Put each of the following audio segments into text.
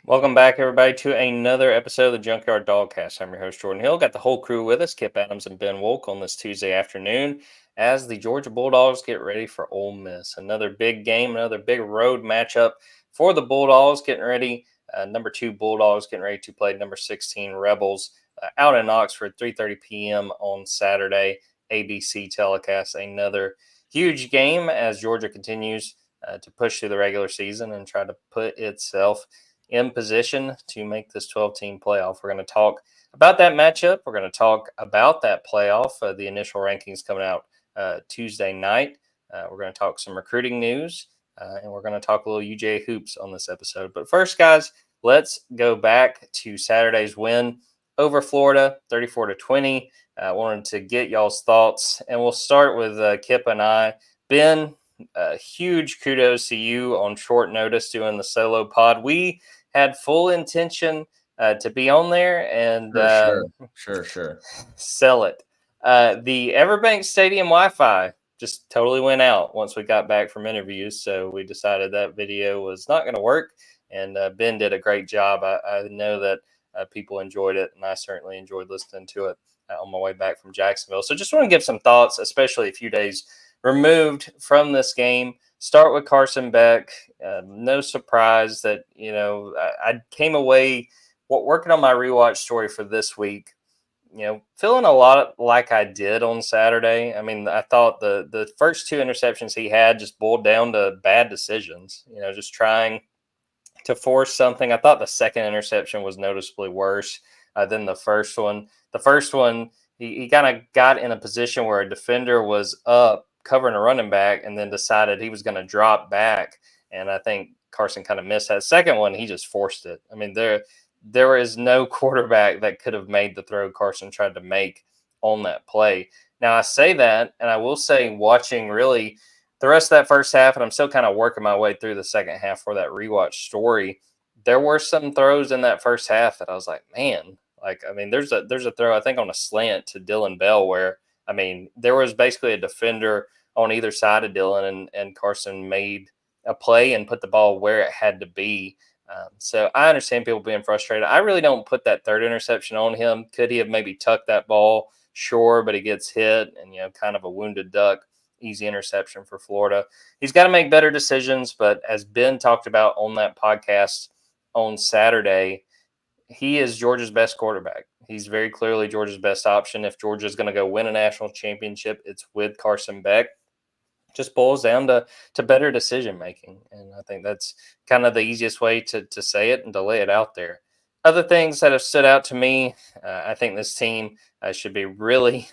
Welcome back, everybody, to another episode of the Junkyard Dawgcast. I'm your host, Jordan Hill. Got the whole crew with us, Kipp Adams and Ben Wolk, on this Tuesday afternoon as the Georgia Bulldogs get ready for Ole Miss. Another big game, another big road matchup for the Bulldogs, getting ready. Number 2 Bulldogs getting ready to play number 16 Rebels out in Oxford, 3:30 p.m. on Saturday. ABC telecast. Another huge game as Georgia continues to push through the regular season and try to put itself in position to make this 12-team playoff. We're going to talk about that matchup. We're going to talk about that playoff, the initial rankings coming out Tuesday night. We're going to talk some recruiting news, and we're going to talk a little UJ hoops on this episode. But first, guys, let's go back to Saturday's win over Florida, 34-20. I wanted to get y'all's thoughts, and we'll start with Kipp and I. Ben, huge kudos to you on short notice doing the solo pod. We had full intention to be on there and Sure. sell it. The Everbank Stadium Wi-Fi just totally went out once we got back from interviews, so we decided that video was not going to work, and Ben did a great job. I know that people enjoyed it, and I certainly enjoyed listening to it on my way back from Jacksonville. So just want to give some thoughts, especially a few days removed from this game. Start with Carson Beck. No surprise that, I came away working on my rewatch story for this week, feeling a lot like I did on Saturday. I mean, I thought the first 2 interceptions he had just boiled down to bad decisions, just trying to force something. I thought the second interception was noticeably worse than the first one. The first one, he kind of got in a position where a defender was up covering a running back and then decided he was going to drop back. And I think Carson kind of missed that. Second one, he just forced it. I mean, there is no quarterback that could have made the throw Carson tried to make on that play. Now, I say that, and I will say watching really the rest of that first half, and I'm still kind of working my way through the second half for that rewatch story, there were some throws in that first half that I was like, man, there's a throw, I think, on a slant to Dylan Bell where, I mean, there was basically a defender on either side of Dylan, and Carson made a play and put the ball where it had to be. So I understand people being frustrated. I really don't put that third interception on him. Could he have maybe tucked that ball? Sure, but he gets hit and, kind of a wounded duck. Easy interception for Florida. He's got to make better decisions, but as Ben talked about on that podcast on Saturday, he is Georgia's best quarterback. He's very clearly Georgia's best option. If Georgia's going to go win a national championship, it's with Carson Beck. Just boils down to better decision making, and I think that's kind of the easiest way to say it and to lay it out there. Other things that have stood out to me, I think this team should be really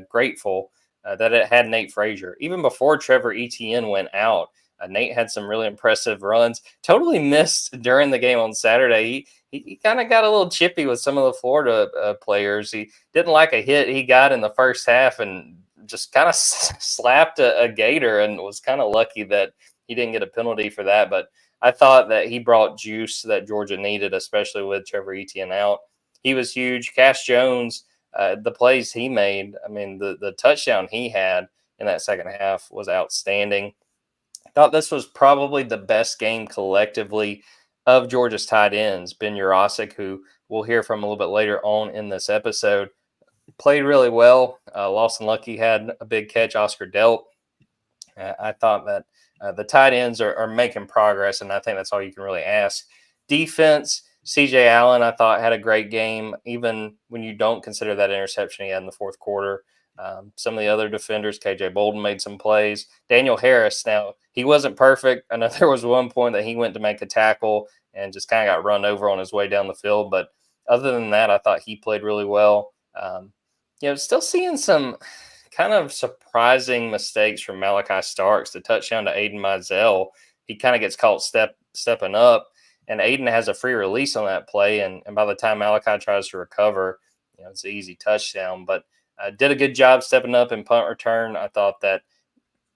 grateful that it had Nate Frazier. Even before Trevor Etienne went out, Nate had some really impressive runs. Totally missed during the game on Saturday. He kind of got a little chippy with some of the Florida players. He didn't like a hit he got in the first half and just kind of slapped a Gator, and was kind of lucky that he didn't get a penalty for that. But I thought that he brought juice that Georgia needed, especially with Trevor Etienne out. He was huge. Cash Jones, the plays he made, I mean, the touchdown he had in that second half was outstanding. I thought this was probably the best game collectively of Georgia's tight ends. Ben Urosic, who we'll hear from a little bit later on in this episode, played really well. Lawson Lucky had a big catch. Oscar Delp. I thought that the tight ends are making progress, and I think that's all you can really ask. Defense, CJ Allen, I thought, had a great game, even when you don't consider that interception he had in the fourth quarter. Some of the other defenders, KJ Bolden made some plays. Daniel Harris, now, he wasn't perfect. I know there was one point that he went to make a tackle and just kind of got run over on his way down the field. But other than that, I thought he played really well. Still seeing some kind of surprising mistakes from Malachi Starks. The touchdown to Aiden Mizell, he kind of gets caught stepping up, and Aiden has a free release on that play. And by the time Malachi tries to recover, it's an easy touchdown. But did a good job stepping up in punt return. I thought that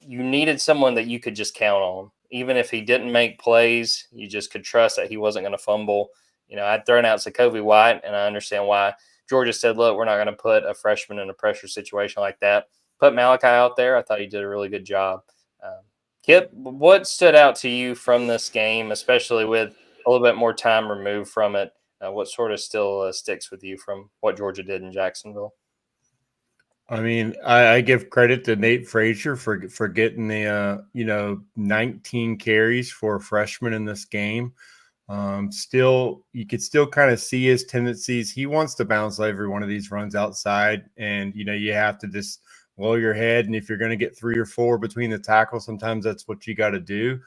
you needed someone that you could just count on. Even if he didn't make plays, you just could trust that he wasn't going to fumble. I'd thrown out Sakovi White, and I understand why Georgia said, look, we're not going to put a freshman in a pressure situation like that. Put Malachi out there. I thought he did a really good job. Kipp, what stood out to you from this game, especially with a little bit more time removed from it, what sort of still sticks with you from what Georgia did in Jacksonville? I mean, I give credit to Nate Frazier for getting the 19 carries for a freshman in this game. Still, you could still kind of see his tendencies. He wants to bounce every one of these runs outside, and you have to just lower your head. And if you're going to get 3 or 4 between the tackles, sometimes that's what you got to do.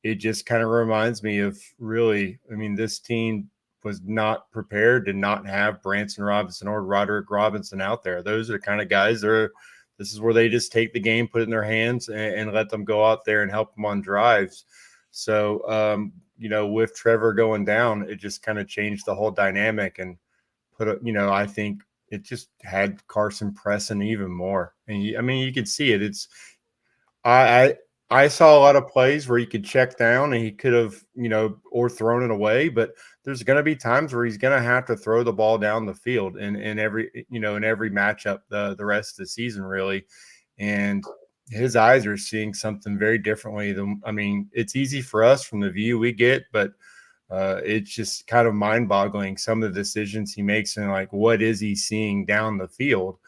It just kind of reminds me of really, I mean, this team was not prepared to not have Branson Robinson or Roderick Robinson out there. Those are the kind of guys this is where they just take the game, put it in their hands, and let them go out there and help them on drives. So, with Trevor going down, it just kind of changed the whole dynamic and I think it just had Carson pressing even more. And you could see it. I saw a lot of plays where he could check down and he could have, or thrown it away, but there's going to be times where he's going to have to throw the ball down the field in every matchup the rest of the season, really. And his eyes are seeing something very differently it's easy for us from the view we get, but it's just kind of mind-boggling some of the decisions he makes and like what is he seeing down the field.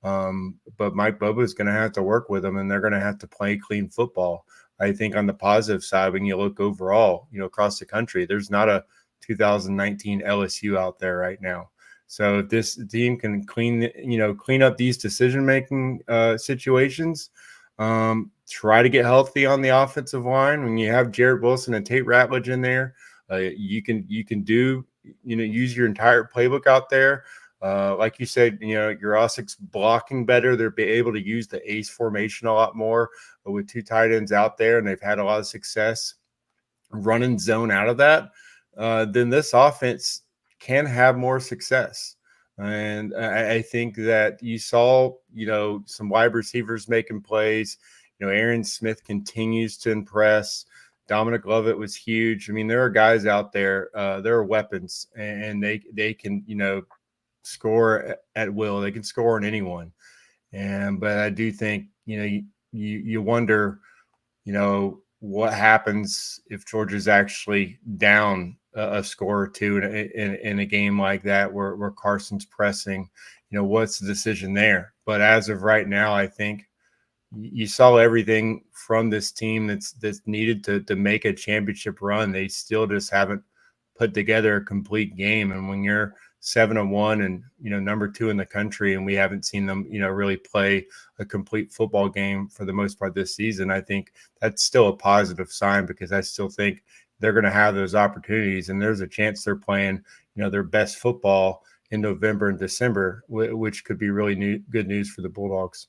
But Mike Bobo is going to have to work with them, and they're going to have to play clean football. I think on the positive side, when you look overall, across the country, there's not a 2019 LSU out there right now. So if this team can clean up these decision-making situations, try to get healthy on the offensive line. When you have Jarrett Wilson and Tate Ratledge in there, you can use your entire playbook out there. Like you said, your Osic's blocking better. They'll be able to use the ace formation a lot more with 2 tight ends out there, and they've had a lot of success running zone out of that. Then this offense can have more success. And I think that you saw, some wide receivers making plays. Aaron Smith continues to impress. Dominic Lovett was huge. I mean, there are guys out there, there are weapons, and they can, score at will. They can score on anyone. But I do think, you wonder, what happens if Georgia's actually down a score or two in a game like that where Carson's pressing, what's the decision there? But as of right now, I think you saw everything from this team that's needed to make a championship run. They still just haven't put together a complete game. And when you're 7-1 and number 2 in the country, and we haven't seen them really play a complete football game for the most part this season, I think that's still a positive sign, because I still think they're going to have those opportunities, and there's a chance they're playing their best football in November and December, which could be really good news for the Bulldogs.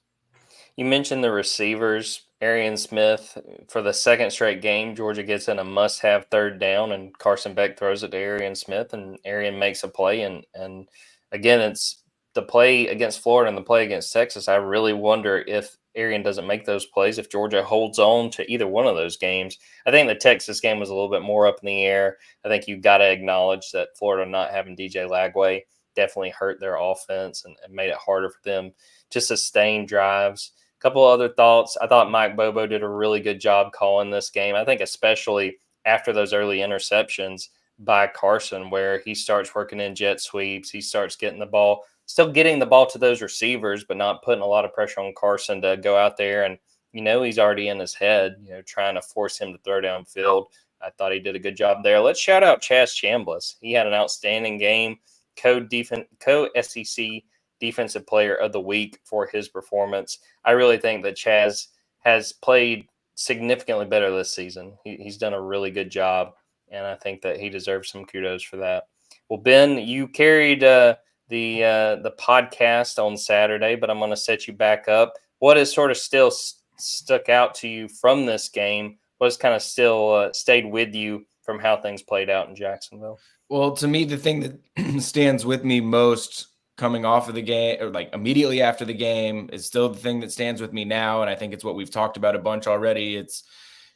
You mentioned the receivers. Arian Smith, for the second straight game, Georgia gets in a must-have 3rd down, and Carson Beck throws it to Arian Smith, and Arian makes a play. And again, it's the play against Florida and the play against Texas. I really wonder if Arian doesn't make those plays, if Georgia holds on to either one of those games. I think the Texas game was a little bit more up in the air. I think you've got to acknowledge that Florida not having DJ Lagway definitely hurt their offense and made it harder for them to sustain drives. Couple other thoughts. I thought Mike Bobo did a really good job calling this game. I think especially after those early interceptions by Carson, where he starts working in jet sweeps, he starts getting the ball, still getting the ball to those receivers, but not putting a lot of pressure on Carson to go out there. And, he's already in his head, trying to force him to throw downfield. I thought he did a good job there. Let's shout out Chaz Chambliss. He had an outstanding game, co-SEC Defensive Player of the Week for his performance. I really think that Chaz has played significantly better this season. He's done a really good job, and I think that he deserves some kudos for that. Well, Ben, you carried the podcast on Saturday, but I'm going to set you back up. What has sort of still stuck out to you from this game? What has kind of still stayed with you from how things played out in Jacksonville? Well, to me, the thing that stands with me most coming off of the game, or like immediately after the game, is still the thing that stands with me now. And I think it's what we've talked about a bunch already. It's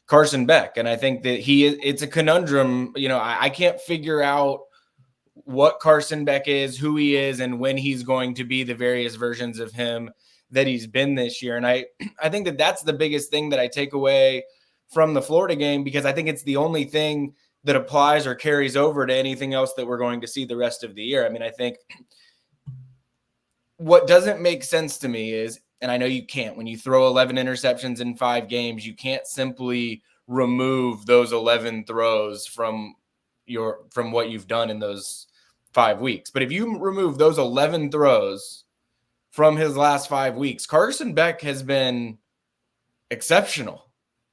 Carson Beck. And I think that it's a conundrum. I can't figure out what Carson Beck is, who he is, and when he's going to be the various versions of him that he's been this year. And I think that that's the biggest thing that I take away from the Florida game, because I think it's the only thing that applies or carries over to anything else that we're going to see the rest of the year. I mean, I think what doesn't make sense to me is, and I know you can't, when you throw 11 interceptions in 5 games, you can't simply remove those 11 throws from what you've done in those 5 weeks. But if you remove those 11 throws from his last 5 weeks, Carson Beck has been exceptional,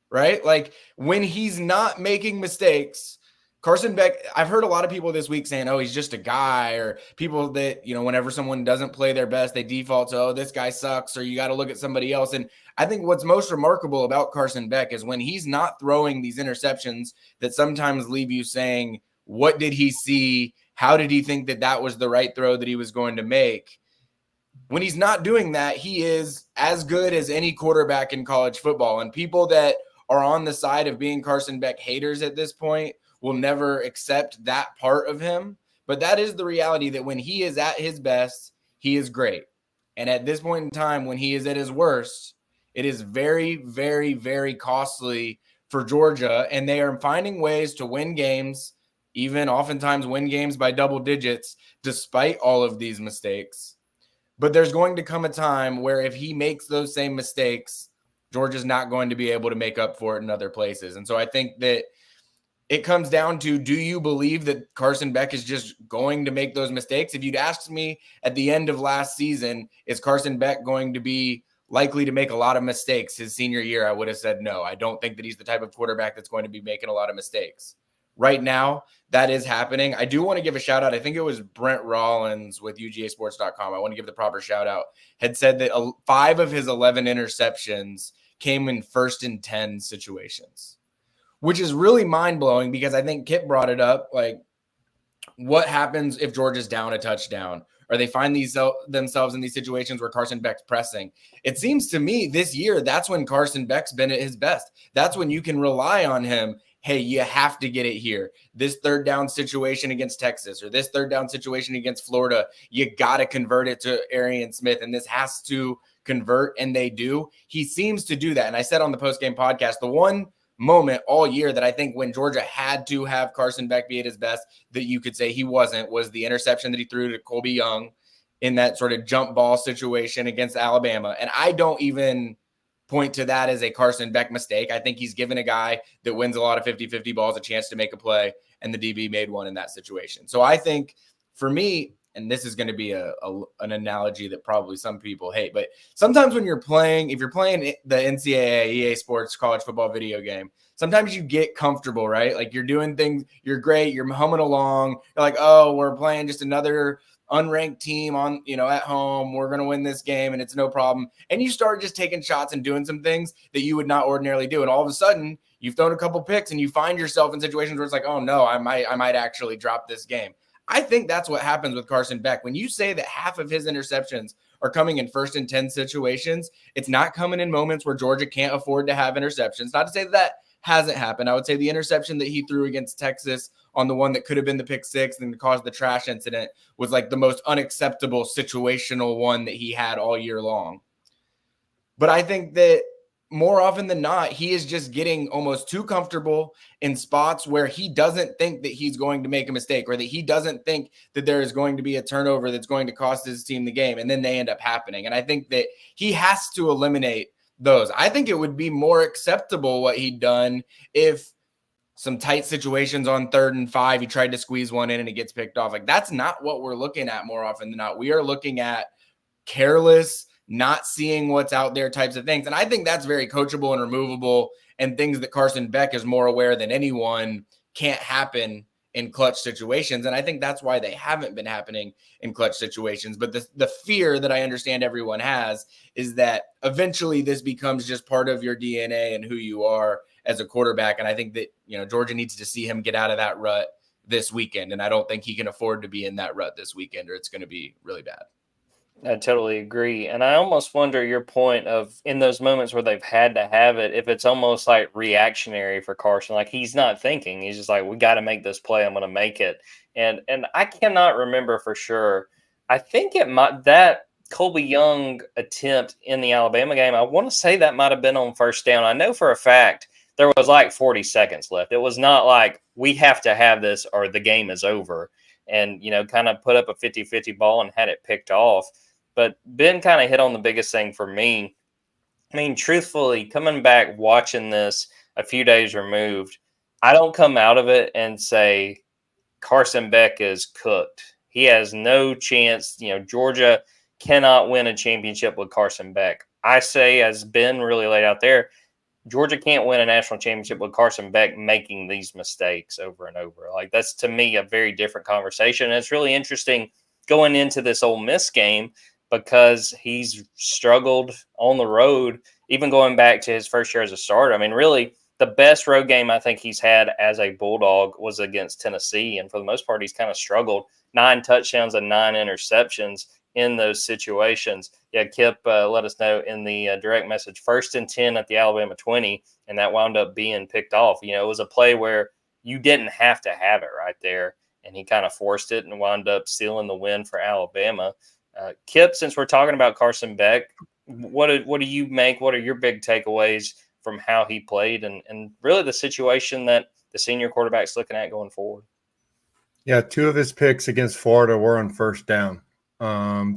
right? Like when he's not making mistakes, Carson Beck, I've heard a lot of people this week saying, oh, he's just a guy, or people that, you know, whenever someone doesn't play their best, they default to, oh, this guy sucks, or you got to look at somebody else. And I think what's most remarkable about Carson Beck is when he's not throwing these interceptions that sometimes leave you saying, what did he see? How did he think that that was the right throw that he was going to make? When he's not doing that, he is as good as any quarterback in college football. And people that are on the side of being Carson Beck haters at this point will never accept that part of him. But that is the reality, that when he is at his best, he is great. And at this point in time, when he is at his worst, it is very, very, very costly for Georgia. And they are finding ways to win games, even oftentimes win games by double digits, despite all of these mistakes. But there's going to come a time where if he makes those same mistakes, Georgia's not going to be able to make up for it in other places. And so I think that it comes down to, do you believe that Carson Beck is just going to make those mistakes? If you'd asked me at the end of last season, is Carson Beck going to be likely to make a lot of mistakes his senior year, I would have said no. I don't think that he's the type of quarterback that's going to be making a lot of mistakes. Right now, that is happening. I do want to give a shout out. I think it was Brent Rollins with UGAsports.com. I want to give the proper shout out. Had said that 5 of his 11 interceptions came in 1st and 10 situations, which is really mind-blowing because I think Kipp brought it up. Like, what happens if Georgia's down a touchdown, or they find themselves in these situations where Carson Beck's pressing? It seems to me this year, that's when Carson Beck's been at his best. That's when you can rely on him. Hey, you have to get it here. This 3rd down situation against Texas, or this 3rd down situation against Florida, you got to convert it to Arian Smith, and this has to convert, and they do. He seems to do that. And I said on the postgame podcast, the one moment all year that I think when Georgia had to have Carson Beck be at his best that you could say he wasn't, was the interception that he threw to Colby Young in that sort of jump ball situation against Alabama. And I don't even point to that as a Carson Beck mistake. I think he's given a guy that wins a lot of 50-50 balls a chance to make a play, and the DB made one in that situation. So I think for me, and this is going to be an analogy that probably some people hate, but sometimes when you're playing, if you're playing the NCAA, EA Sports college football video game, sometimes you get comfortable, right? Like you're doing things, you're great, you're humming along. You're like, oh, we're playing just another unranked team on, at home. We're going to win this game and it's no problem. And you start just taking shots and doing some things that you would not ordinarily do. And all of a sudden you've thrown a couple picks and you find yourself in situations where it's like, oh no, I might actually drop this game. I think that's what happens with Carson Beck. When you say that half of his interceptions are coming in 1st and 10 situations, it's not coming in moments where Georgia can't afford to have interceptions. Not to say that hasn't happened. I would say the interception that he threw against Texas on the one that could have been the pick 6 and caused the trash incident was like the most unacceptable situational one that he had all year long. But I think that more often than not, he is just getting almost too comfortable in spots where he doesn't think that he's going to make a mistake, or that he doesn't think that there is going to be a turnover that's going to cost his team the game, and then they end up happening. And I think that he has to eliminate those. I think it would be more acceptable what he'd done if some tight situations on 3rd and 5, he tried to squeeze one in and it gets picked off. Like, that's not what we're looking at more often than not. We are looking at careless, not seeing what's out there types of things. And I think that's very coachable and removable, and things that Carson Beck is more aware than anyone can't happen in clutch situations. And I think that's why they haven't been happening in clutch situations. But the fear that I understand everyone has is that eventually this becomes just part of your DNA and who you are as a quarterback. And I think that, Georgia needs to see him get out of that rut this weekend. And I don't think he can afford to be in that rut this weekend, or it's going to be really bad. I totally agree. And I almost wonder your point of, in those moments where they've had to have it, if it's almost like reactionary for Carson. Like, he's not thinking. He's just like, we got to make this play. I'm going to make it. And I cannot remember for sure. I think that Colby Young attempt in the Alabama game, I want to say that might have been on 1st down. I know for a fact there was like 40 seconds left. It was not like we have to have this or the game is over, and, kind of put up a 50-50 ball and had it picked off. But Ben kind of hit on the biggest thing for me. I mean, truthfully, coming back, watching this a few days removed, I don't come out of it and say Carson Beck is cooked. He has no chance. Georgia cannot win a championship with Carson Beck. I say, as Ben really laid out there, Georgia can't win a national championship with Carson Beck making these mistakes over and over. Like, that's, to me, a very different conversation. And it's really interesting going into this Ole Miss game because he's struggled on the road, even going back to his first year as a starter. I mean, really, the best road game I think he's had as a Bulldog was against Tennessee. And for the most part, he's kind of struggled. 9 touchdowns and 9 interceptions in those situations. Yeah, Kipp let us know in the direct message, 1st and 10 at the Alabama 20, and that wound up being picked off. It was a play where you didn't have to have it right there, and he kind of forced it and wound up sealing the win for Alabama. Kipp, since we're talking about Carson Beck, what do you make? What are your big takeaways from how he played and really the situation that the senior quarterback's looking at going forward? Yeah, 2 of his picks against Florida were on first down.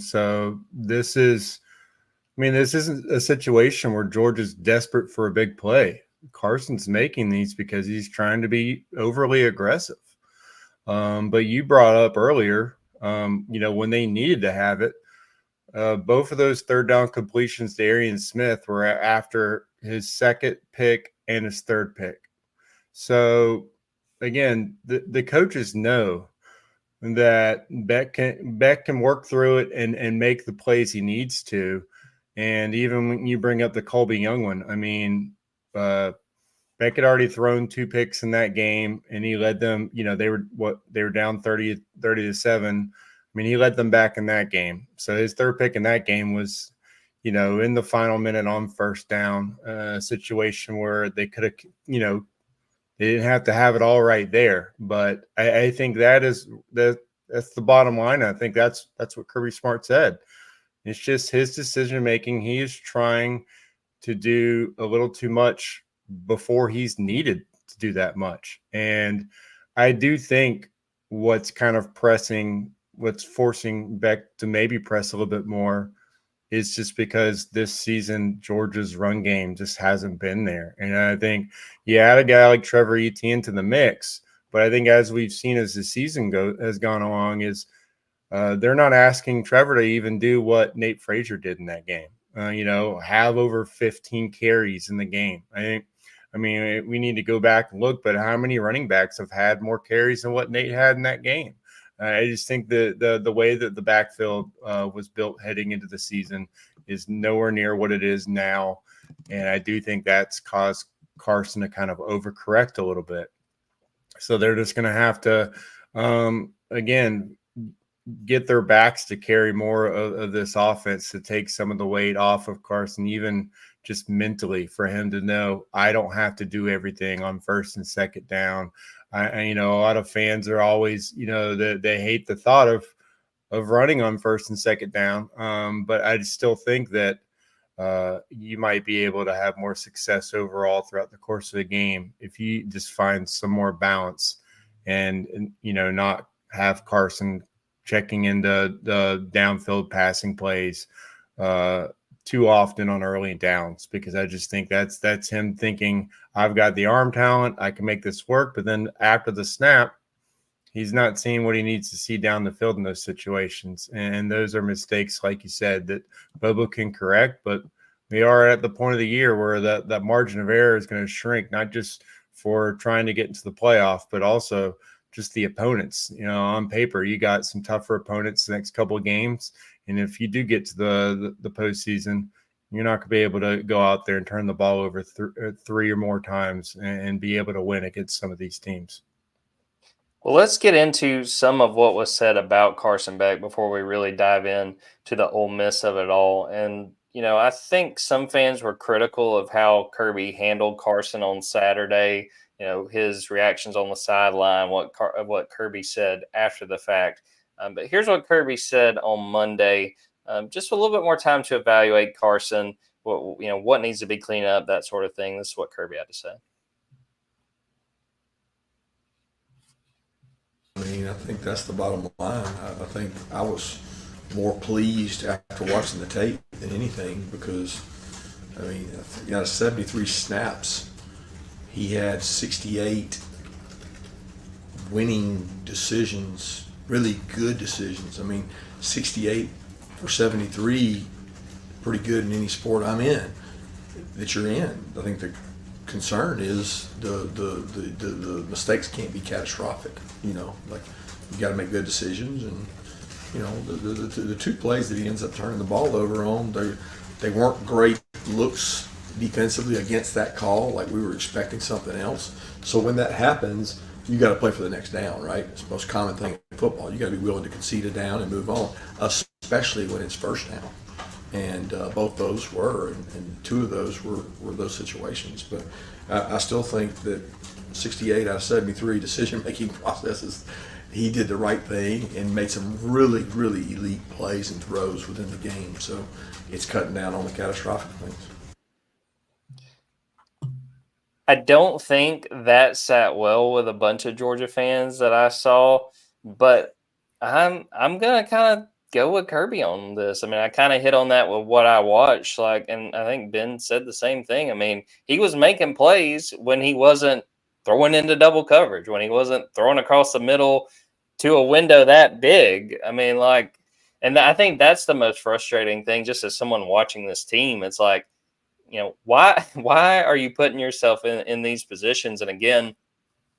So this isn't a situation where Georgia's desperate for a big play. Carson's making these because he's trying to be overly aggressive. But you brought up earlier, when they needed to have it, both of those third down completions to Arian Smith were after his second pick and his third pick. So again, the coaches know that Beck can work through it and make the plays he needs to. And even when you bring up the Colby Young one, I mean, Beck had already thrown 2 picks in that game, and he led them. They were down 30-7. I mean, he led them back in that game. So his third pick in that game was, in the final minute on first down, situation where they could have, they didn't have to have it all right there. But I think that's the bottom line. I think that's what Kirby Smart said. It's just his decision making. He is trying to do a little too much before he's needed to do that much. And I do think what's forcing Beck to maybe press a little bit more is just because this season Georgia's run game just hasn't been there. And I think you add a guy like Trevor Etienne to the mix, but I think as we've seen as the season has gone along is they're not asking Trevor to even do what Nate Frazier did in that game. Have over 15 carries in the game. I mean, we need to go back and look, but how many running backs have had more carries than what Nate had in that game? I just think the way that the backfield was built heading into the season is nowhere near what it is now. And I do think that's caused Carson to kind of overcorrect a little bit. So they're just going to have to, again, get their backs to carry more of this offense to take some of the weight off of Carson, even just mentally, for him to know I don't have to do everything on first and second down. A lot of fans are always, they hate the thought of running on first and second down. But I still think that you might be able to have more success overall throughout the course of the game if you just find some more balance and not have Carson checking into the downfield passing plays too often on early downs, because I just think that's him thinking I've got the arm talent, I can make this work. But then after the snap, he's not seeing what he needs to see down the field in those situations. And those are mistakes, like you said, that Bobo can correct. But we are at the point of the year where that margin of error is going to shrink, not just for trying to get into the playoff, but also just the opponents. On paper, you got some tougher opponents the next couple of games. And if you do get to the postseason, you're not going to be able to go out there and turn the ball over 3 or more times and be able to win against some of these teams. Well, let's get into some of what was said about Carson Beck before we really dive in to the Ole Miss of it all. And, I think some fans were critical of how Kirby handled Carson on Saturday, his reactions on the sideline, what Kirby said after the fact. But here's what Kirby said on Monday. Just a little bit more time to evaluate Carson, what needs to be cleaned up, that sort of thing. This is what Kirby had to say. I think that's the bottom line. I think I was more pleased after watching the tape than anything because, I mean, out of 73 snaps, he had 68 winning decisions, really good decisions. I mean, 68 for 73, pretty good in any sport I'm in, that you're in. I think the concern is the mistakes can't be catastrophic. Like you got to make good decisions, and the two plays that he ends up turning the ball over on, they weren't great looks defensively against that call. Like we were expecting something else. So when that happens, you got to play for the next down, right? It's the most common thing in football. You got to be willing to concede a down and move on, especially when it's first down. And both those were, and two of those were those situations. But I still think that 68 out of 73 decision-making processes, he did the right thing and made some really, really elite plays and throws within the game. So it's cutting down on the catastrophic things. I don't think that sat well with a bunch of Georgia fans that I saw, but I'm gonna kind of go with Kirby on this. I mean, I kind of hit on that with what I watched, and I think Ben said the same thing. I mean, he was making plays when he wasn't throwing into double coverage, when he wasn't throwing across the middle to a window that big. I mean, and I think that's the most frustrating thing, just as someone watching this team. It's like, why are you putting yourself in these positions? And again,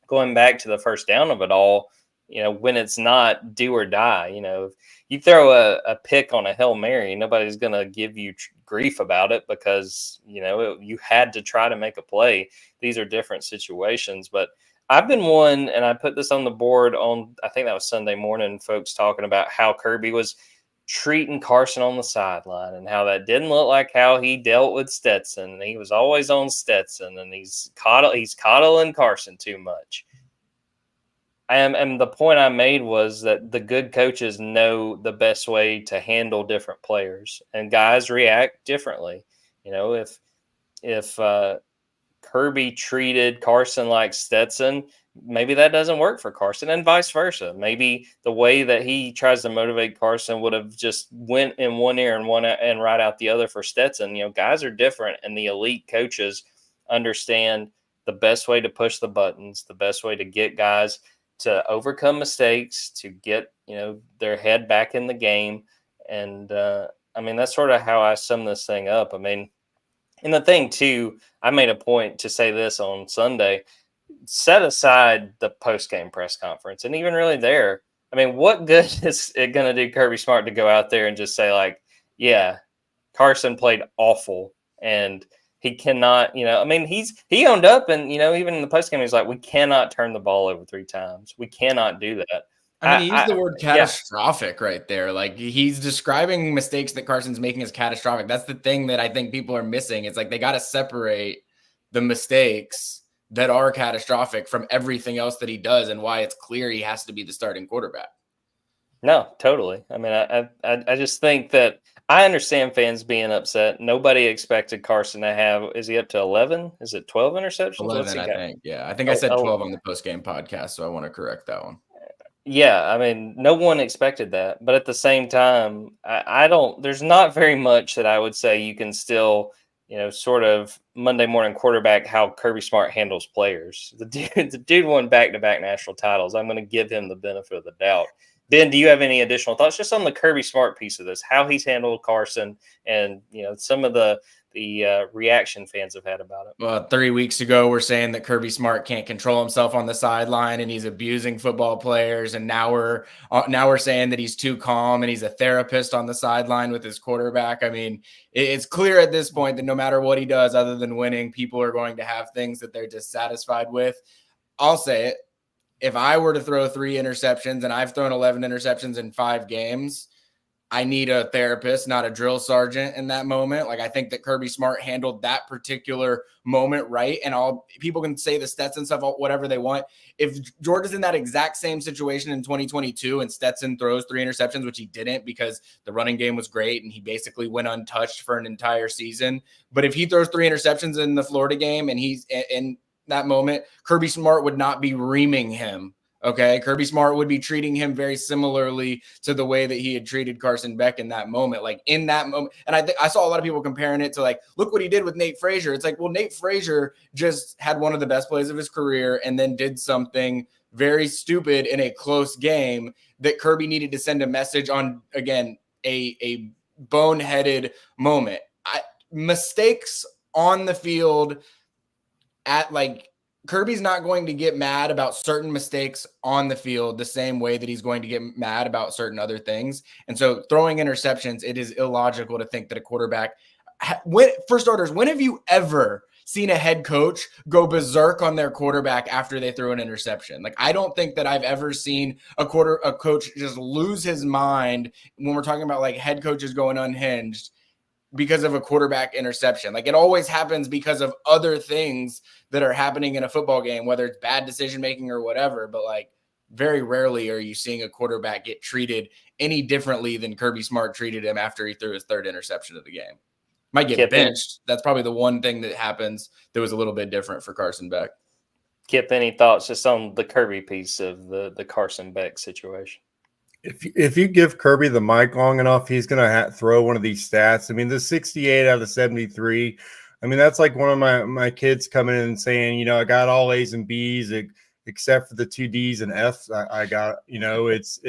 going back to the first down of it all, when it's not do or die, if you throw a pick on a Hail Mary, nobody's going to give you grief about it because, you had to try to make a play. These are different situations. But I've been one, and I put this on the board on, I think that was Sunday morning, folks talking about how Kirby was treating Carson on the sideline and how that didn't look like how he dealt with Stetson. And he was always on Stetson, and he's coddling Carson too much. And the point I made was that the good coaches know the best way to handle different players, and guys react differently. If Kirby treated Carson like Stetson, maybe that doesn't work for Carson, and vice versa. Maybe the way that he tries to motivate Carson would have just went in one ear and right out the other for Stetson. Guys are different, and the elite coaches understand the best way to push the buttons, the best way to get guys to overcome mistakes, to get, their head back in the game. And, I mean, that's sort of how I sum this thing up. I mean, and the thing too, I made a point to say this on Sunday, set aside the post-game press conference. And even really there, I mean, what good is it going to do Kirby Smart to go out there and just say like, yeah, Carson played awful and he cannot, I mean, he owned up and, even in the postgame, he's like, we cannot turn the ball over 3 times. We cannot do that. I mean, he used the word catastrophic right there. Like he's describing mistakes that Carson's making as catastrophic. That's the thing that I think people are missing. It's like they got to separate the mistakes that are catastrophic from everything else that he does and why it's clear he has to be the starting quarterback. No, totally. I mean, I just think that I understand fans being upset. Nobody expected Carson to have, is he up to 11? Is it 12 interceptions? 11, I think. Yeah, I think I said 12 on the post-game podcast, so I want to correct that one. Yeah, I mean, no one expected that. But at the same time, there's not very much that I would say you can still, sort of Monday morning quarterback how Kirby Smart handles players. The dude won back-to-back national titles. I'm going to give him the benefit of the doubt. Ben, do you have any additional thoughts just on the Kirby Smart piece of this, how he's handled Carson and, some of the reaction fans have had about it? Well, 3 weeks ago, we're saying that Kirby Smart can't control himself on the sideline and he's abusing football players. And now we're saying that he's too calm and he's a therapist on the sideline with his quarterback. I mean, it's clear at this point that no matter what he does other than winning, people are going to have things that they're dissatisfied with. I'll say it. If I were to throw 3 interceptions and I've thrown 11 interceptions in 5 games, I need a therapist, not a drill sergeant in that moment. Like I think that Kirby Smart handled that particular moment right. And people can say the Stetson stuff, whatever they want. If Georgia's in that exact same situation in 2022 and Stetson throws 3 interceptions, which he didn't because the running game was great and he basically went untouched for an entire season. But if he throws 3 interceptions in the Florida game and he's in that moment, Kirby Smart would not be reaming him Okay, Kirby Smart would be treating him very similarly to the way that he had treated Carson Beck in that moment. Like in that moment, and I saw a lot of people comparing it to like, look what he did with Nate Frazier. It's like, well, Nate Frazier just had one of the best plays of his career and then did something very stupid in a close game that Kirby needed to send a message on, again, a boneheaded moment. Mistakes on the field at like, Kirby's not going to get mad about certain mistakes on the field the same way that he's going to get mad about certain other things. And so throwing interceptions, it is illogical to think that a quarterback, for starters, when have you ever seen a head coach go berserk on their quarterback after they threw an interception? Like, I don't think that I've ever seen a coach just lose his mind when we're talking about like head coaches going unhinged because of a quarterback interception. Like, it always happens because of other things that are happening in a football game, whether it's bad decision-making or whatever. But like, very rarely are you seeing a quarterback get treated any differently than Kirby Smart treated him after he threw his third interception of the game. Might get benched. That's probably the one thing that happens that was a little bit different for Carson Beck. Kipp, any thoughts just on the Kirby piece of the Carson Beck situation? If you give Kirby the mic long enough, he's going to throw one of these stats. I mean, the 68 out of 73, I mean, that's like one of my kids coming in and saying, you know, I got all A's and B's except for the 2 D's and F's. I got, you know, it's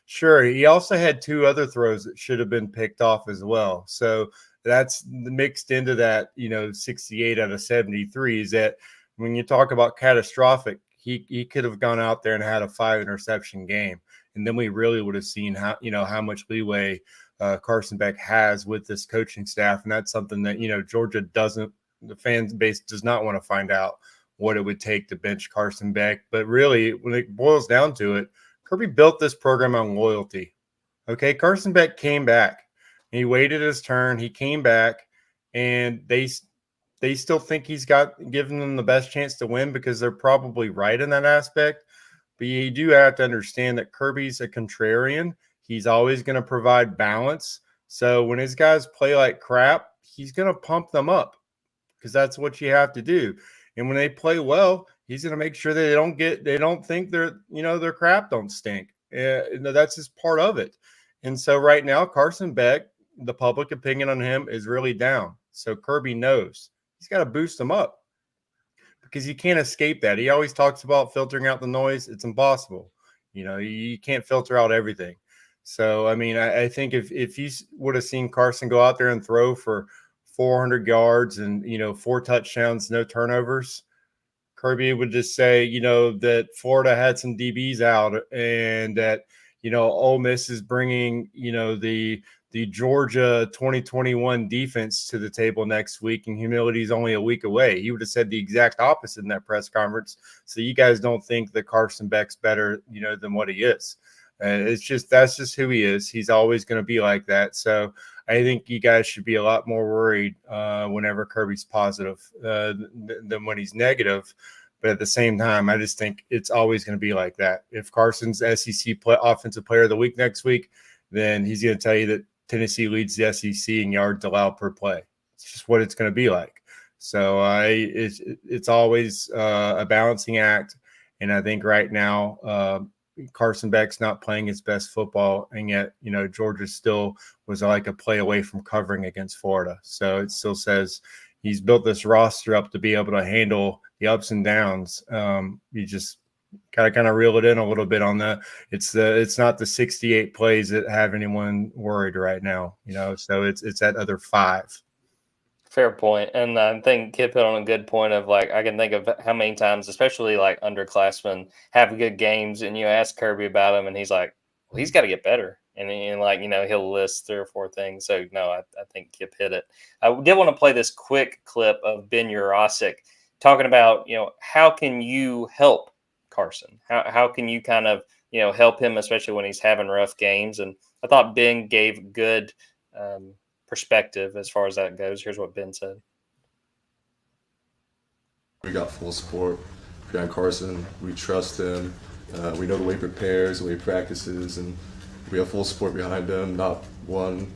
sure. He also had 2 other throws that should have been picked off as well. So that's mixed into that, you know, 68 out of 73 is that when you talk about catastrophic, he could have gone out there and had a 5 interception game. And then we really would have seen how much leeway Carson Beck has with this coaching staff. And that's something that, you know, Georgia doesn't, the fan base does not want to find out what it would take to bench Carson Beck. But really, when it boils down to it, Kirby built this program on loyalty. Okay, Carson Beck came back. He waited his turn. He came back, and they still think he's given them the best chance to win because they're probably right in that aspect. But you do have to understand that Kirby's a contrarian. He's always going to provide balance. So when his guys play like crap, he's going to pump them up because that's what you have to do. And when they play well, he's going to make sure that they don't think their crap don't stink. That's just part of it. And so right now, Carson Beck, the public opinion on him is really down. So Kirby knows he's got to boost him up, because you can't escape that. He always talks about filtering out the noise. It's impossible. You know, you can't filter out everything. So, I mean, I think if you would have seen Carson go out there and throw for 400 yards and, you know, 4 touchdowns, no turnovers, Kirby would just say, you know, that Florida had some DBs out and that, you know, Ole Miss is bringing, you know, the Georgia 2021 defense to the table next week, and humility is only a week away. He would have said the exact opposite in that press conference. So you guys don't think that Carson Beck's better, you know, than what he is. That's just who he is. He's always going to be like that. So I think you guys should be a lot more worried whenever Kirby's positive than when he's negative. But at the same time, I just think it's always going to be like that. If Carson's SEC Offensive Player of the Week next week, then he's going to tell you that Tennessee leads the SEC in yards allowed per play. It's just what it's going to be like. So it's always a balancing act. And I think right now Carson Beck's not playing his best football, and yet, you know, Georgia still was like a play away from covering against Florida. So it still says he's built this roster up to be able to handle the ups and downs. You just got to kind of reel it in a little bit on that. It's not the 68 plays that have anyone worried right now, you know, so it's that other 5. Fair point. And I think Kipp hit on a good point of, like, I can think of how many times, especially like underclassmen have good games, and you ask Kirby about them and he's like, well, he's got to get better. And like, you know, he'll list 3 or 4 things. So no, I think Kipp hit it. I did want to play this quick clip of Ben Urosic talking about, you know, how can you help Carson? How can you kind of, you know, help him, especially when he's having rough games? And I thought Ben gave good perspective as far as that goes. Here's what Ben said. We got full support behind Carson. We trust him. We know the way he prepares, the way he practices, and we have full support behind him. Not one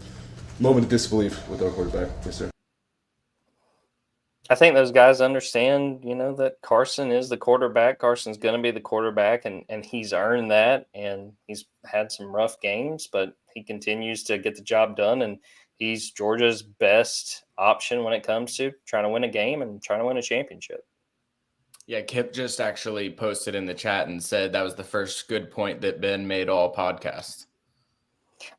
moment of disbelief with our quarterback. Yes, sir. I think those guys understand, that Carson is the quarterback. Carson's going to be the quarterback, and he's earned that. And he's had some rough games, but he continues to get the job done. And he's Georgia's best option when it comes to trying to win a game and trying to win a championship. Yeah, Kipp just actually posted in the chat and said that was the first good point that Ben made all podcast.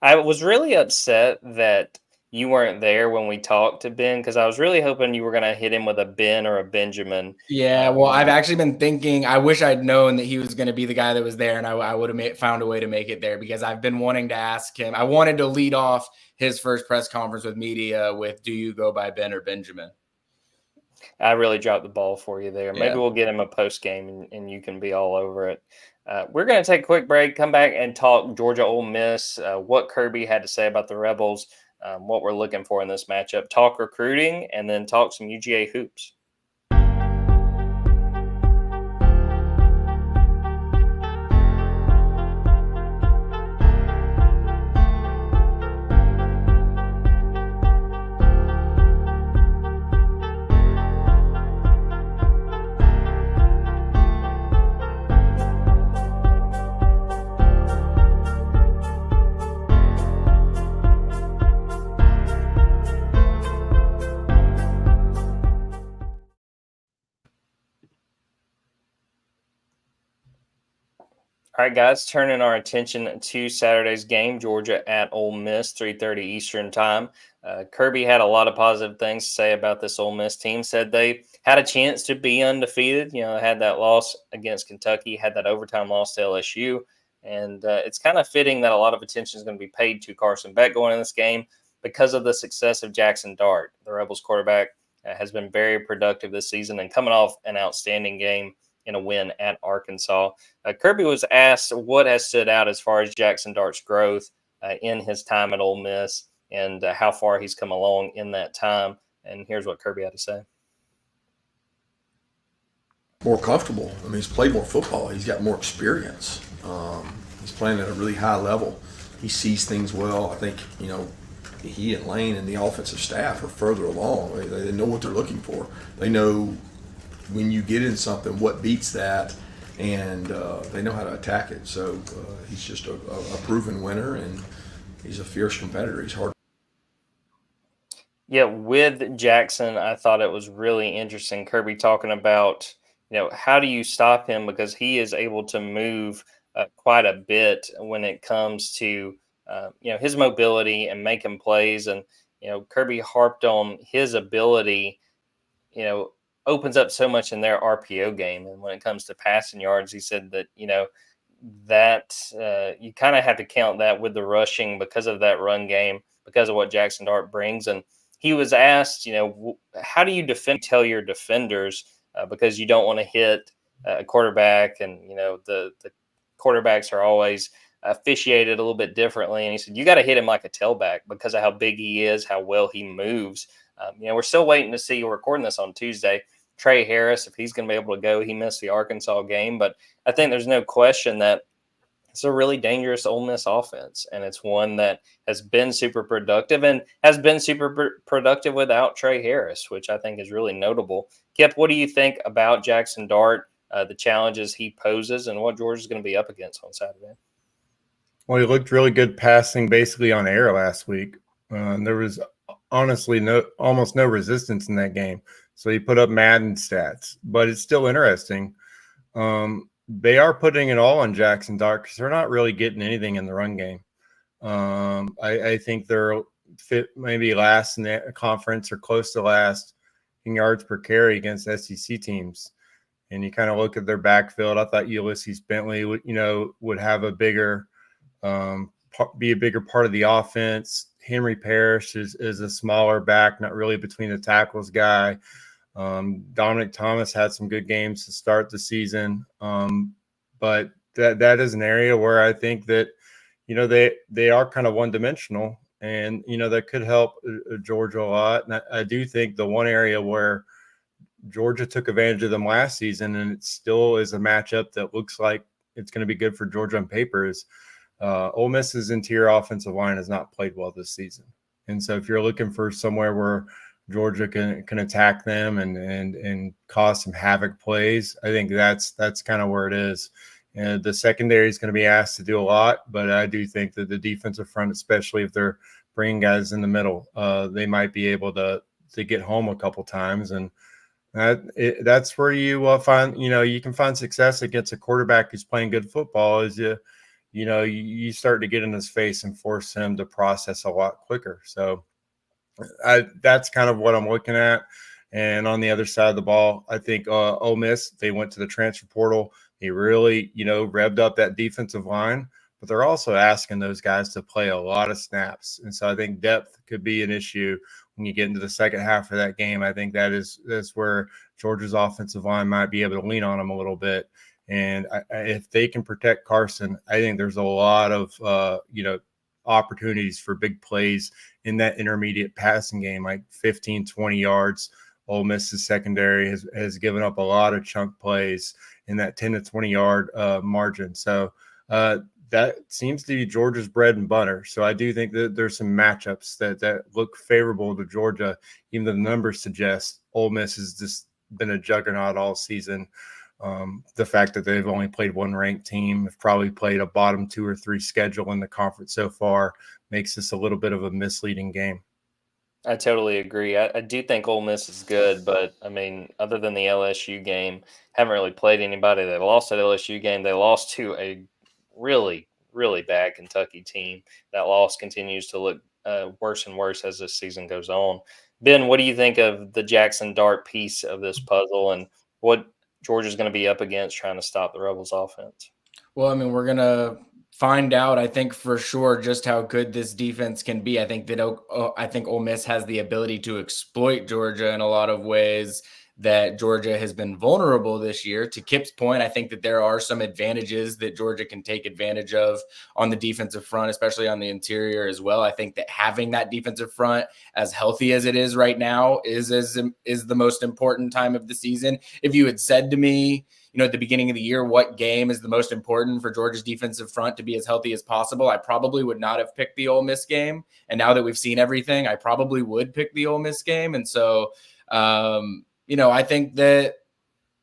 I was really upset that you weren't there when we talked to Ben, because I was really hoping you were going to hit him with a Ben or a Benjamin. Yeah, well, I've actually been thinking, I wish I'd known that he was going to be the guy that was there, and I would have found a way to make it there, because I've been wanting to ask him. I wanted to lead off his first press conference with media with, do you go by Ben or Benjamin? I really dropped the ball for you there. Maybe Yeah. we'll get him a post game and you can be all over it. We're going to take a quick break, come back and talk Georgia Ole Miss, what Kirby had to say about the Rebels, what we're looking for in this matchup, talk recruiting, and then talk some UGA hoops. All right, guys, turning our attention to Saturday's game, Georgia at Ole Miss, 3:30 Eastern time. Kirby had a lot of positive things to say about this Ole Miss team, said they had a chance to be undefeated, had that loss against Kentucky, had that overtime loss to LSU, and it's kind of fitting that a lot of attention is going to be paid to Carson Beck going in this game because of the success of Jackson Dart. The Rebels quarterback has been very productive this season and coming off an outstanding game in a win at Arkansas. Kirby was asked what has stood out as far as Jackson Dart's growth in his time at Ole Miss and how far he's come along in that time. And here's what Kirby had to say. More comfortable. I mean, he's played more football. He's got more experience. He's playing at a really high level. He sees things well. I think, he and Lane and the offensive staff are further along. They know what they're looking for. They know when you get in something, what beats that, and they know how to attack it. So he's just a proven winner, and he's a fierce competitor. He's hard. Yeah, with Jackson, I thought it was really interesting. Kirby talking about, how do you stop him, because he is able to move quite a bit when it comes to, his mobility and making plays. And, Kirby harped on his ability, opens up so much in their RPO game. And when it comes to passing yards, he said that, that you kind of have to count that with the rushing because of that run game, because of what Jackson Dart brings. And he was asked, how do you tell your defenders because you don't want to hit a quarterback, and, the quarterbacks are always officiated a little bit differently. And he said, you got to hit him like a tailback because of how big he is, how well he moves. We're still waiting to see, we're recording this on Tuesday, Trey Harris, if he's going to be able to go. He missed the Arkansas game, but I think there's no question that it's a really dangerous Ole Miss offense, and it's one that has been super productive and has been super productive without Trey Harris, which I think is really notable. Kipp, what do you think about Jackson Dart, the challenges he poses, and what Georgia's going to be up against on Saturday? Well, he looked really good passing basically on air last week. There was honestly almost no resistance in that game. So he put up Madden stats, but it's still interesting. They are putting it all on Jackson Dart because they're not really getting anything in the run game. I think they're maybe last in the conference or close to last in yards per carry against SEC teams. And you kind of look at their backfield. I thought Ulysses Bentley would have a bigger be a bigger part of the offense. Henry Parrish is a smaller back, not really between the tackles guy. Dominic Thomas had some good games to start the season. But that is an area where I think that, they are kind of one-dimensional, and, that could help Georgia a lot. And I do think the one area where Georgia took advantage of them last season, and it still is a matchup that looks like it's going to be good for Georgia on paper, is Ole Miss's interior offensive line has not played well this season. And so if you're looking for somewhere where Georgia can attack them and cause some havoc plays. I think that's kind of where it is. And the secondary is going to be asked to do a lot, but I do think that the defensive front, especially if they're bringing guys in the middle, they might be able to get home a couple times. And that's where you find, you can find success against a quarterback who's playing good football is you start to get in his face and force him to process a lot quicker. So that's kind of what I'm looking at. And on the other side of the ball, I think Ole Miss, they went to the transfer portal. They really, revved up that defensive line, but they're also asking those guys to play a lot of snaps. And so I think depth could be an issue when you get into the second half of that game. I think that's where Georgia's offensive line might be able to lean on them a little bit. And if they can protect Carson, I think there's a lot of, opportunities for big plays in that intermediate passing game, like 15, 20 yards. Ole Miss's secondary has given up a lot of chunk plays in that 10 to 20 yard margin. So that seems to be Georgia's bread and butter. So I do think that there's some matchups that look favorable to Georgia, even though the numbers suggest Ole Miss has just been a juggernaut all season. The fact that they've only played one ranked team, have probably played a bottom 2 or 3 schedule in the conference so far, makes this a little bit of a misleading game. I totally agree. I do think Ole Miss is good, but I mean, other than the LSU game, haven't really played anybody. They lost that LSU game. They lost to a really, really bad Kentucky team. That loss continues to look worse and worse as this season goes on. Ben, what do you think of the Jackson Dart piece of this puzzle and what Georgia's going to be up against trying to stop the Rebels offense? Well, I mean, we're going to find out, I think, for sure just how good this defense can be. I think Ole Miss has the ability to exploit Georgia in a lot of ways that Georgia has been vulnerable this year. To Kipp's point, I think that there are some advantages that Georgia can take advantage of on the defensive front, especially on the interior as well. I think that having that defensive front as healthy as it is right now is the most important time of the season. If you had said to me, at the beginning of the year, what game is the most important for Georgia's defensive front to be as healthy as possible, I probably would not have picked the Ole Miss game. And now that we've seen everything, I probably would pick the Ole Miss game. And so, I think that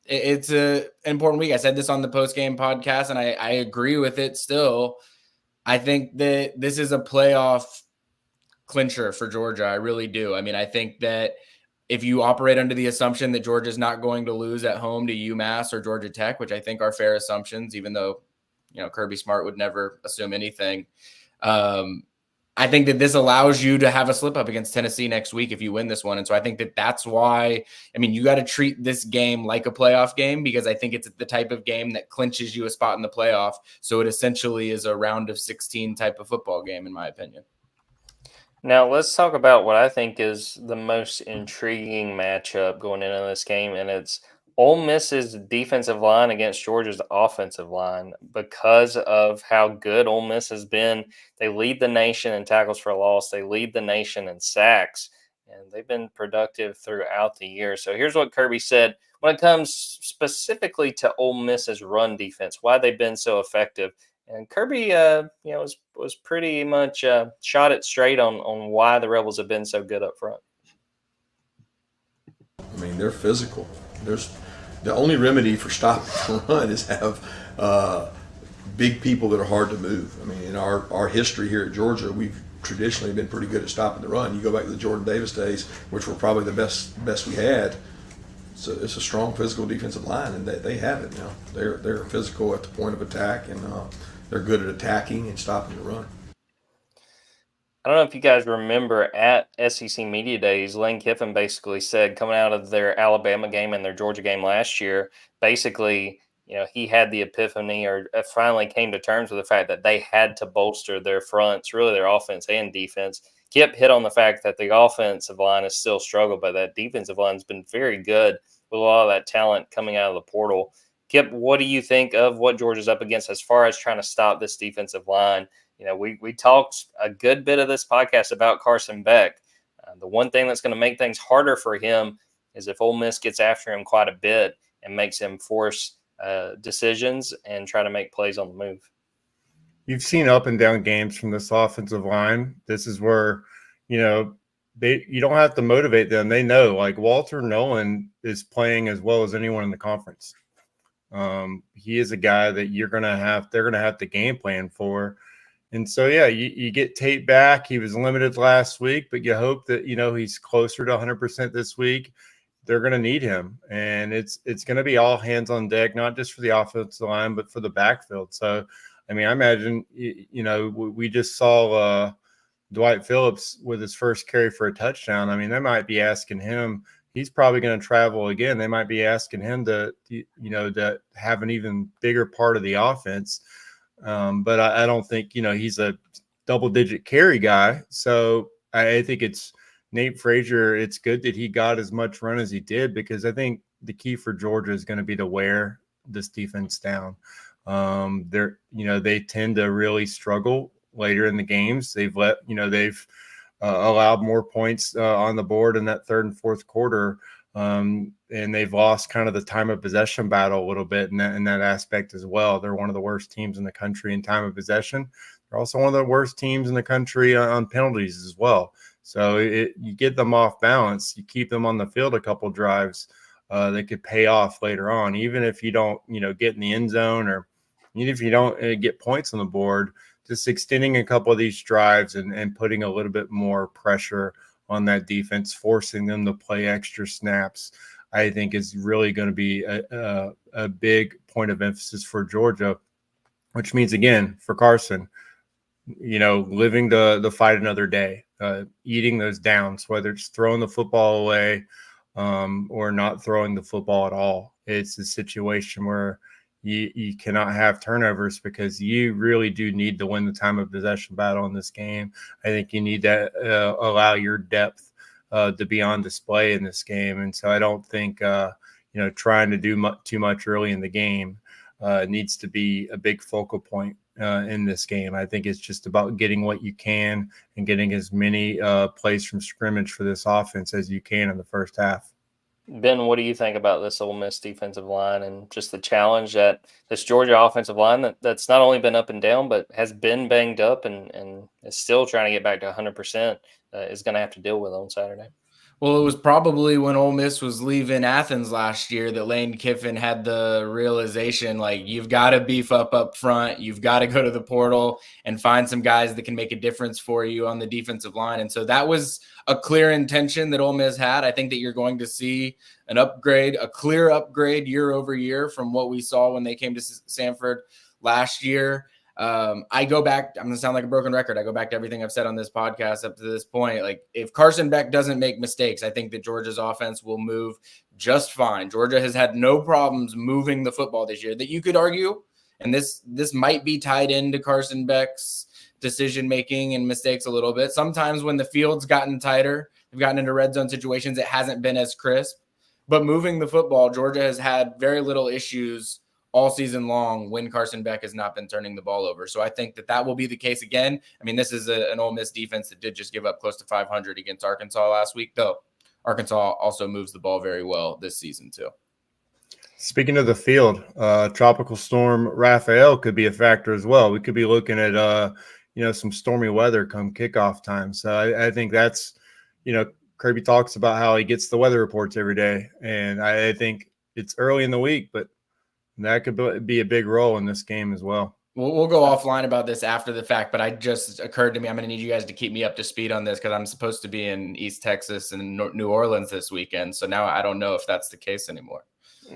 it's an important week. I said this on the post-game podcast, and I agree with it still. I think that this is a playoff clincher for Georgia. I really do. I mean, I think that if you operate under the assumption that Georgia's not going to lose at home to UMass or Georgia Tech, which I think are fair assumptions, even though, Kirby Smart would never assume anything. I think that this allows you to have a slip up against Tennessee next week if you win this one. And so I think that that's why, you got to treat this game like a playoff game, because I think it's the type of game that clinches you a spot in the playoff. So it essentially is a round of 16 type of football game, in my opinion. Now, let's talk about what I think is the most intriguing matchup going into this game, and it's Ole Miss's defensive line against Georgia's offensive line. Because of how good Ole Miss has been, they lead the nation in tackles for loss. They lead the nation in sacks, and they've been productive throughout the year. So here's what Kirby said when it comes specifically to Ole Miss's run defense, why they've been so effective. And Kirby, was pretty much shot it straight on why the Rebels have been so good up front. I mean, they're physical. The only remedy for stopping the run is have big people that are hard to move. I mean, in our history here at Georgia, we've traditionally been pretty good at stopping the run. You go back to the Jordan Davis days, which were probably the best we had. So it's a strong physical defensive line, and they have it now. They're physical at the point of attack, and they're good at attacking and stopping the run. I don't know if you guys remember at SEC Media Days, Lane Kiffin basically said, coming out of their Alabama game and their Georgia game last year, basically, he had the epiphany or finally came to terms with the fact that they had to bolster their fronts, really their offense and defense. Kipp hit on the fact that the offensive line has still struggled, but that defensive line has been very good with a lot of that talent coming out of the portal. Kipp, what do you think of what Georgia's up against as far as trying to stop this defensive line? We talked a good bit of this podcast about Carson Beck. The one thing that's going to make things harder for him is if Ole Miss gets after him quite a bit and makes him force decisions and try to make plays on the move. You've seen up and down games from this offensive line. This is where, you don't have to motivate them. They know, like, Walter Nolan is playing as well as anyone in the conference. He is a guy that they're going to have to game plan for. And so, yeah, you get Tate back. He was limited last week, but you hope that, he's closer to 100% this week. They're going to need him. And it's going to be all hands on deck, not just for the offensive line, but for the backfield. So, I mean, I imagine, we just saw Dwight Phillips with his first carry for a touchdown. I mean, they might be asking him. He's probably going to travel again. They might be asking him to have an even bigger part of the offense. But I don't think, he's a double-digit carry guy. So I think it's Nate Frazier. It's good that he got as much run as he did, because I think the key for Georgia is going to be to wear this defense down. They tend to really struggle later in the games. They've allowed more points on the board in that third and fourth quarter. And they've lost kind of the time of possession battle a little bit in that aspect as well. They're one of the worst teams in the country in time of possession. They're also one of the worst teams in the country on penalties as well. So you get them off balance, you keep them on the field a couple drives, that could pay off later on, even if you don't, get in the end zone, or even if you don't get points on the board. Just extending a couple of these drives and putting a little bit more pressure on that defense, forcing them to play extra snaps, I think is really going to be a big point of emphasis for Georgia, which means, again, for Carson, living the fight another day, eating those downs, whether it's throwing the football away or not throwing the football at all. It's a situation where you cannot have turnovers, because you really do need to win the time of possession battle in this game. I think you need to allow your depth to be on display in this game. And so I don't think, trying to do too much early in the game needs to be a big focal point in this game. I think it's just about getting what you can and getting as many plays from scrimmage for this offense as you can in the first half. Ben, what do you think about this Ole Miss defensive line and just the challenge that this Georgia offensive line that's not only been up and down, but has been banged up and is still trying to get back to 100%, is going to have to deal with on Saturday? Well, it was probably when Ole Miss was leaving Athens last year that Lane Kiffin had the realization, like, you've got to beef up front. You've got to go to the portal and find some guys that can make a difference for you on the defensive line. And so that was a clear intention that Ole Miss had. I think that you're going to see an upgrade, a clear upgrade year over year from what we saw when they came to Sanford last year. I go back, I'm going to sound like a broken record. I go back to everything I've said on this podcast up to this point. Like, if Carson Beck doesn't make mistakes, I think that Georgia's offense will move just fine. Georgia has had no problems moving the football this year that you could argue. And this might be tied into Carson Beck's decision-making and mistakes a little bit. Sometimes when the field's gotten tighter, they've gotten into red zone situations, it hasn't been as crisp. But moving the football, Georgia has had very little issues all season long when Carson Beck has not been turning the ball over. So I think that will be the case again. I mean, this is an Ole Miss defense that did just give up close to 500 against Arkansas last week, though Arkansas also moves the ball very well this season too. Speaking of the field, Tropical Storm Raphael could be a factor as well. We could be looking at, some stormy weather come kickoff time. So I think that's, Kirby talks about how he gets the weather reports every day. And I think it's early in the week, but that could be a big role in this game as well. We'll go offline about this after the fact, but it just occurred to me, I'm going to need you guys to keep me up to speed on this, because I'm supposed to be in East Texas and New Orleans this weekend. So now I don't know if that's the case anymore.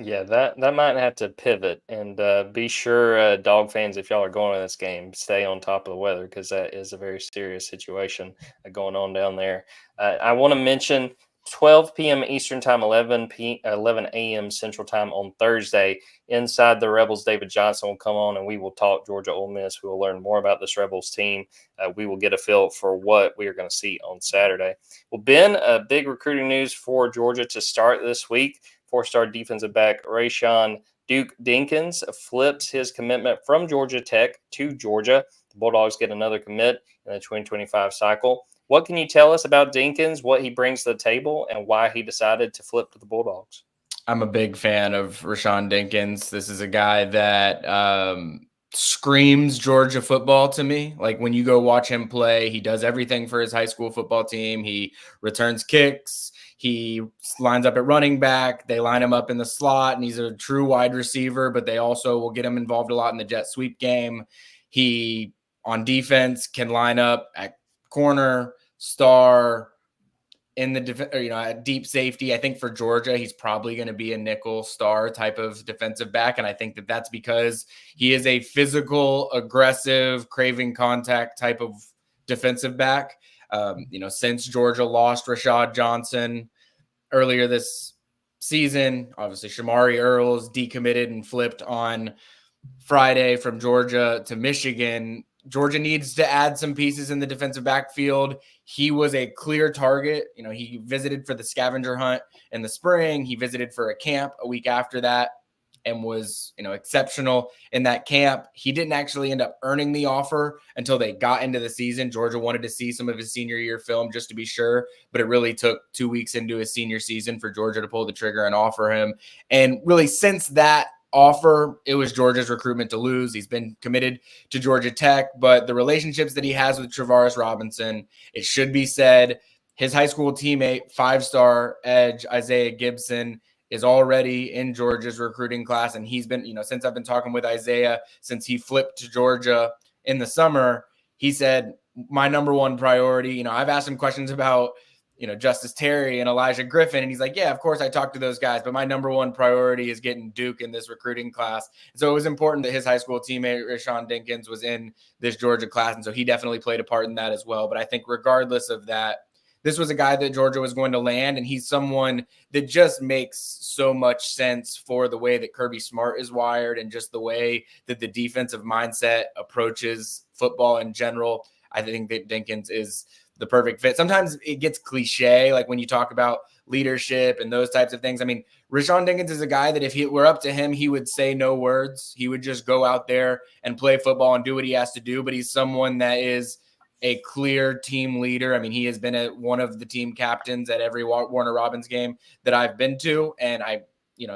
Yeah, that might have to pivot, and be sure, dog fans, if y'all are going to this game, stay on top of the weather, because that is a very serious situation going on down there. I want to mention 12 p.m. Eastern time, 11 a.m. Central time on Thursday. Inside the Rebels, David Johnson will come on, and we will talk Georgia Ole Miss. We will learn more about this Rebels team. We will get a feel for what we are going to see on Saturday. Well, Ben, big recruiting news for Georgia to start this week. 4-star defensive back Rasean Dinkins flips his commitment from Georgia Tech to Georgia. The Bulldogs get another commit in the 2025 cycle. What can you tell us about Dinkins, what he brings to the table, and why he decided to flip to the Bulldogs? I'm a big fan of Rasean Dinkins. This is a guy that screams Georgia football to me. Like when you go watch him play, he does everything for his high school football team. He returns kicks. He lines up at running back. They line him up in the slot, and he's a true wide receiver, but they also will get him involved a lot in the jet sweep game. He, on defense, can line up at corner, star, in the at deep safety. I think for Georgia, he's probably going to be a nickel star type of defensive back. And I think that that's because he is a physical, aggressive, craving contact type of defensive back. Since Georgia lost Rashad Johnson earlier this season, obviously Shamari Earls decommitted and flipped on Friday from Georgia to Michigan. Georgia needs to add some pieces in the defensive backfield. He was a clear target. He visited for the scavenger hunt in the spring. He visited for a camp a week after that and was, exceptional in that camp. He didn't actually end up earning the offer until they got into the season. Georgia wanted to see some of his senior year film just to be sure, but it really took 2 weeks into his senior season for Georgia to pull the trigger and offer him. And really since that offer, it was Georgia's recruitment to lose. He's been committed to Georgia Tech, but the relationships that he has with Travaris Robinson, it should be said, his high school teammate, 5-star edge Isaiah Gibson, is already in Georgia's recruiting class. And he's been, since I've been talking with Isaiah, since he flipped to Georgia in the summer, he said, my number one priority, I've asked him questions about, Justice Terry and Elijah Griffin. And he's like, yeah, of course I talked to those guys, but my number one priority is getting Duke in this recruiting class. And so it was important that his high school teammate, Rasean Dinkins, was in this Georgia class. And so he definitely played a part in that as well. But I think regardless of that, this was a guy that Georgia was going to land, and he's someone that just makes so much sense for the way that Kirby Smart is wired and just the way that the defensive mindset approaches football in general. I think that Dinkins is the perfect fit. Sometimes it gets cliche, like when you talk about leadership and those types of things. I mean, Rasean Dinkins is a guy that if it were up to him, he would say no words. He would just go out there and play football and do what he has to do. But he's someone that is a clear team leader. I mean, he has been one of the team captains at every Warner Robins game that I've been to. And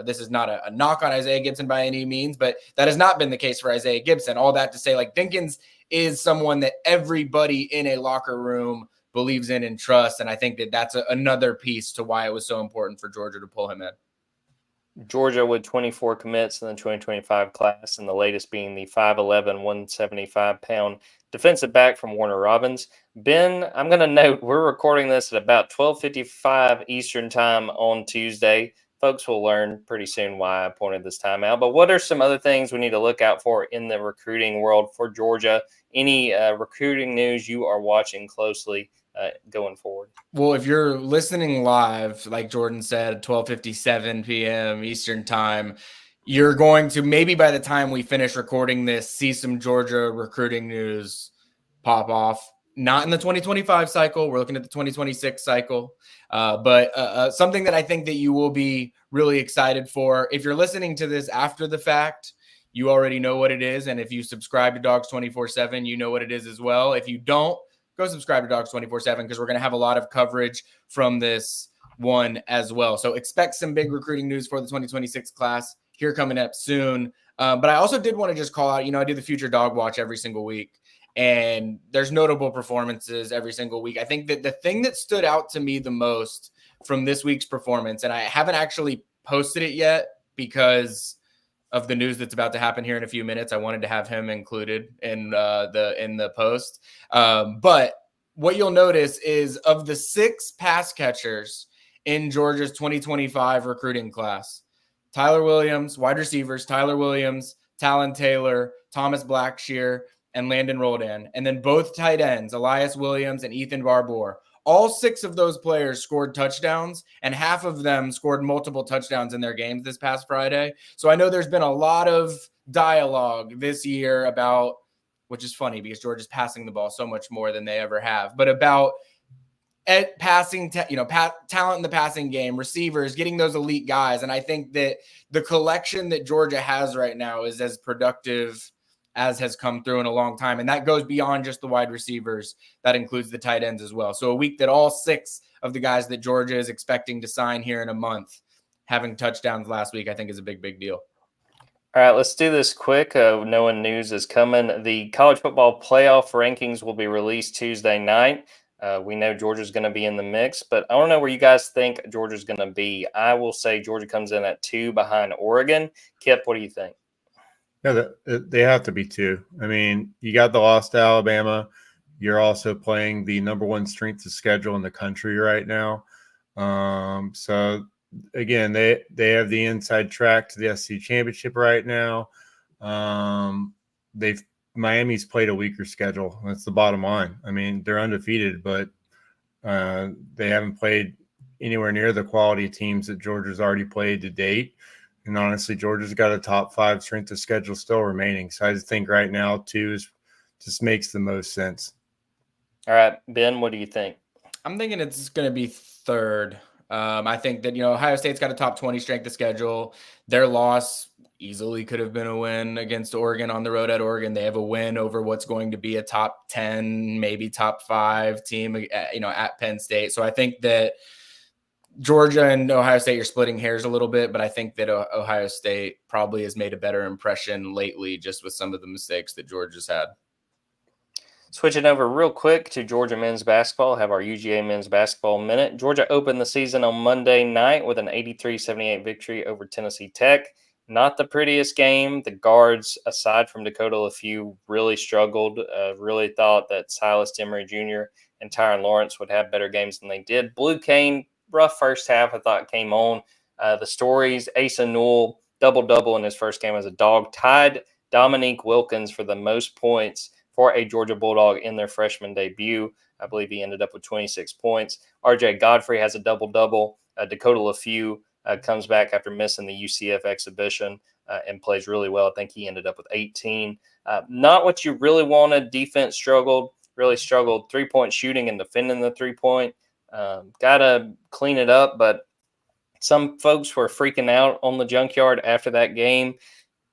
this is not a knock on Isaiah Gibson by any means, but that has not been the case for Isaiah Gibson. All that to say, like, Dinkins is someone that everybody in a locker room believes in and trusts. And I think that that's another piece to why it was so important for Georgia to pull him in. Georgia with 24 commits in the 2025 class, and the latest being the 5'11", 175-pound defensive back from Warner Robins. Ben, I'm going to note we're recording this at about 12:55 Eastern time on Tuesday. Folks will learn pretty soon why I pointed this time out. But what are some other things we need to look out for in the recruiting world for Georgia? Any recruiting news you are watching closely going forward? Well, if you're listening live, like Jordan said, 12:57 p.m. Eastern time, you're going to, maybe by the time we finish recording this, see some Georgia recruiting news pop off. Not in the 2025 cycle. We're looking at the 2026 cycle. But something that I think that you will be really excited for. If you're listening to this after the fact, you already know what it is. And if you subscribe to Dogs 24/7, you know what it is as well. If you don't, go subscribe to Dogs 24/7 because we're going to have a lot of coverage from this one as well. So expect some big recruiting news for the 2026 class here coming up soon. But I also did want to just call out, I do the Future Dog Watch every single week, and there's notable performances every single week. I think that the thing that stood out to me the most from this week's performance, and I haven't actually posted it yet because of the news that's about to happen here in a few minutes. I wanted to have him included in the post. But what you'll notice is of the 6 pass catchers in Georgia's 2025 recruiting class, Tyler Williams, wide receivers, Tyler Williams, Talon Taylor, Thomas Blackshear, and Landon Roldan. And then both tight ends, Elias Williams and Ethan Barbour. All 6 of those players scored touchdowns, and half of them scored multiple touchdowns in their games this past Friday. So I know there's been a lot of dialogue this year about, which is funny because Georgia's passing the ball so much more than they ever have, but about passing, talent in the passing game, receivers, getting those elite guys. And I think that the collection that Georgia has right now is as productive as has come through in a long time. And that goes beyond just the wide receivers. That includes the tight ends as well. So a week that all 6 of the guys that Georgia is expecting to sign here in a month having touchdowns last week, I think is a big, big deal. All right, let's do this quick. Knowing news is coming. The college football playoff rankings will be released Tuesday night. We know Georgia's going to be in the mix, but I don't know where you guys think Georgia's going to be. I will say Georgia comes in at 2 behind Oregon. Kipp, what do you think? Yeah, they have to be 2. I mean, you got the loss to Alabama. You're also playing the number 1 strength of schedule in the country right now. So again, they have the inside track to the SEC championship right now. Miami's played a weaker schedule. That's the bottom line. I mean, they're undefeated, but they haven't played anywhere near the quality of teams that Georgia's already played to date. And honestly, Georgia's got a top 5 strength of schedule still remaining. So I just think right now 2 just makes the most sense. All right, Ben, what do you think? I'm thinking it's going to be 3rd. I think that, Ohio State's got a top 20 strength of schedule. Their loss easily could have been a win against Oregon on the road at Oregon. They have a win over what's going to be a top 10, maybe top 5 team, at Penn State. So I think that Georgia and Ohio State, you're splitting hairs a little bit, but I think that Ohio State probably has made a better impression lately just with some of the mistakes that Georgia's had. Switching over real quick to Georgia men's basketball, have our UGA men's basketball minute. Georgia opened the season on Monday night with an 83-78 victory over Tennessee Tech. Not the prettiest game. The guards, aside from Dakota LaFew, really struggled. Really thought that Silas Emery Jr. and Tyron Lawrence would have better games than they did. Blue Cane, rough first half, I thought, came on. The stories, Asa Newell, double-double in his first game as a Dog, tied Dominique Wilkins for the most points for a Georgia Bulldog in their freshman debut. I believe he ended up with 26 points. RJ Godfrey has a double-double. Dakota LaFew comes back after missing the UCF exhibition and plays really well. I think he ended up with 18. Not what you really wanted. Defense really struggled. Three-point shooting and defending the three-point. Got to clean it up, but some folks were freaking out on the Junkyard after that game.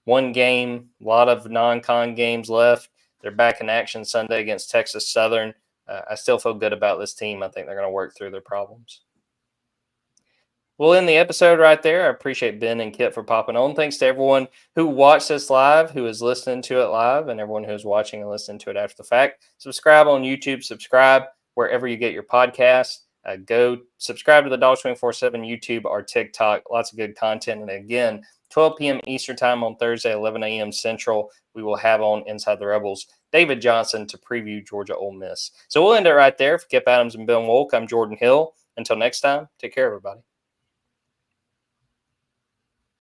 One game, a lot of non-con games left. They're back in action Sunday against Texas Southern. I still feel good about this team. I think they're going to work through their problems. We'll end the episode right there. I appreciate Ben and Kit for popping on. Thanks to everyone who watched us live, who is listening to it live, and everyone who's watching and listening to it after the fact. Subscribe on YouTube. Subscribe wherever you get your podcasts. Go subscribe to the Dawgs 24/7 YouTube or TikTok. Lots of good content. And again, 12 p.m. Eastern time on Thursday, 11 a.m. Central, we will have on Inside the Rebels David Johnson to preview Georgia Ole Miss. So we'll end it right there. For Kipp Adams and Ben Wolk, I'm Jordan Hill. Until next time, take care, everybody.